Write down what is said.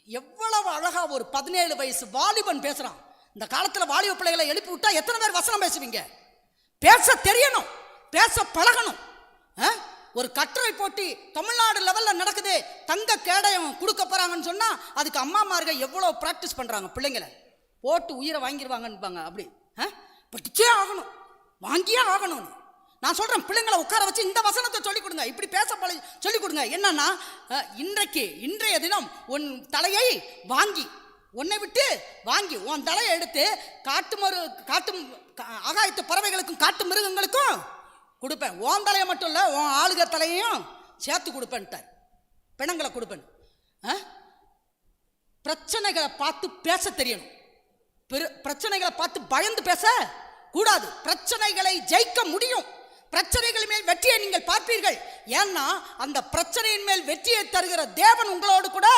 எவ்வளவு அழகா ஒரு 17 வயசு வாலிபன் பேசுறான். இந்த காலத்துல வாலிப பிள்ளைகளை எழுப்பி விட்டா எத்தனை பேர் வசனம் பேசுவீங்க? பேச தெரியணும், பேச பழகணும். ஒரு கட்டுரை போட்டி தமிழ்நாடு லெவல்ல நடக்குது, தங்க கேடயம் கொடுக்க போறாங்கன்னு சொன்னா அதுக்கு அம்மாமார்கள் எவ்வளவு பிராக்டிஸ் பண்றாங்க. பிள்ளைங்களை போட்டு உயிரை வாங்கிடுவாங்கன்னு அப்படி படிச்சே ஆகணும், வாங்கியே ஆகணும். நான் சொல்றேன், பிள்ளைங்களை உட்கார வச்சு இந்த வசனத்தை சொல்லிக் கொடுங்க, இப்படி பேச சொல்லிக் கொடுங்க. என்னன்னா, இன்றைய தினம் உன் தலையை வாங்கி, உன்னை விட்டு வாங்கி உன் தலையை எடுத்து காட்டு ஆகாயத்து பறவைகளுக்கும் காட்டு மிருகங்களுக்கும் கொடுப்பேன். உன் தலையை மட்டும் இல்லை, உன் ஆளுக தலையையும் சேர்த்து கொடுப்பேன்ட்டார். பிணங்களை கொடுப்பேன். பிரச்சனைகளை பார்த்து பேச தெரியணும், பிரச்சனைகளை பார்த்து பயந்து பேச கூடாது. பிரச்சனைகளை ஜெயிக்க முடியும். பிரச்சனைகள் மேல் வெற்றியை நீங்கள் பார்ப்பீர்கள். ஏன்னா அந்த பிரச்சனையின் மேல் வெற்றியை தருகிற தேவன் உங்களோடு கூட